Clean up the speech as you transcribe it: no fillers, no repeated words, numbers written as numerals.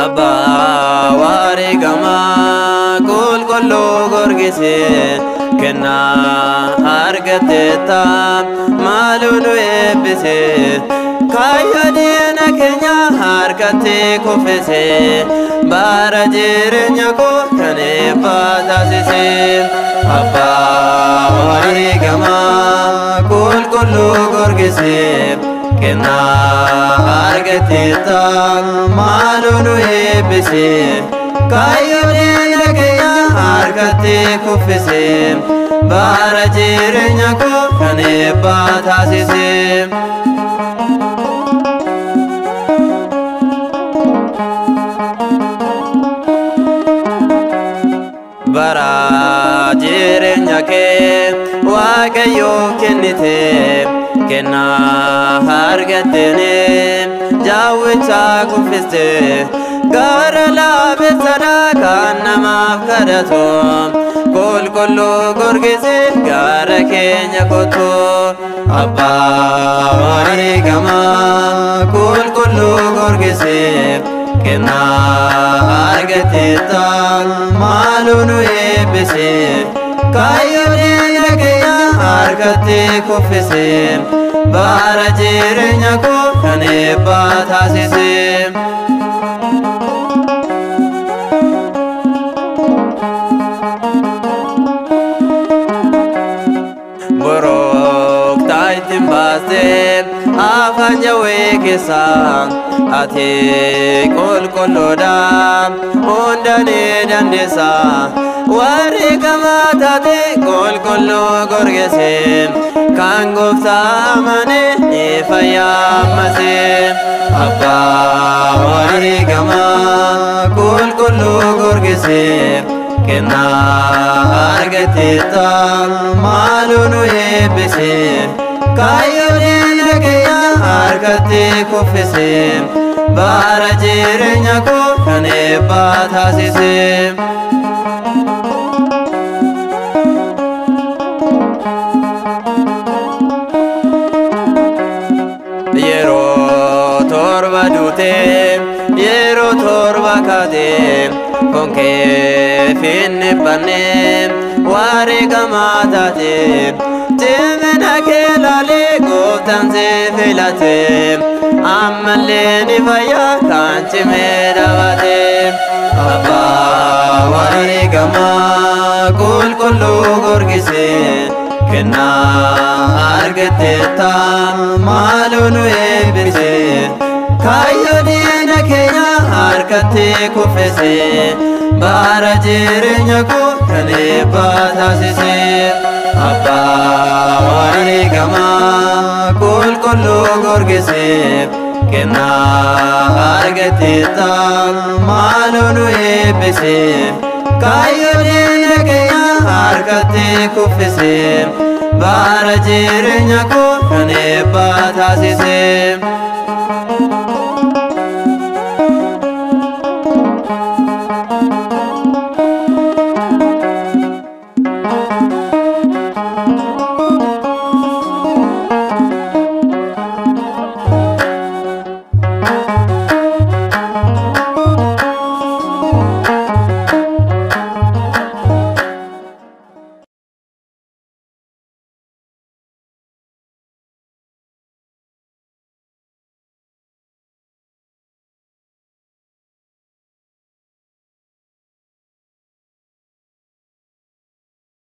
Abba wari gama kul kullu gorgise kenna argateta malunu ebise kayadina kenya harkate kofese bara jirenya ko kane patasise Abba wari gama kul kullu gorgise kenna argateta malunu ebise kayodina kenya harkate kofese bara jirenya ko kane patasise bara jirenya ke waaqayyo kennite kenna hargatene jawwicha kufiste gara labe sadaka namaaf kadhatu kul kullu gorgise gara keenya kotu Abba wari gama kul kullu gorgise kenna argateta malunu ebise kayodina kenya harkate kofese bara jirenya ko kane patasise borok taitim baste afanya wekesa ate kol koloda ondane dandesa wari kamata te kol kollo gorgese kangofta mane efayamase Abba wari gama kol kollo gorgese kenna argateta malunu ebise kayodina kenya harkate kofese bara jirenya ko kane patasise yero torba dute yero torba kade konke finne panne wari gamatate temena kelale gotanze filate ammaleni faya kanchi medavate Abba wari gama kul kullu gorgise kenna argateta malunu ebise kayodina kenya harkate kofese bara jirenya ko kane patasise Abba wari gama kul kullu gorgise kenna argateta malunu ebise kayodina kenya harkate kofese bara jirenya ko kane patasise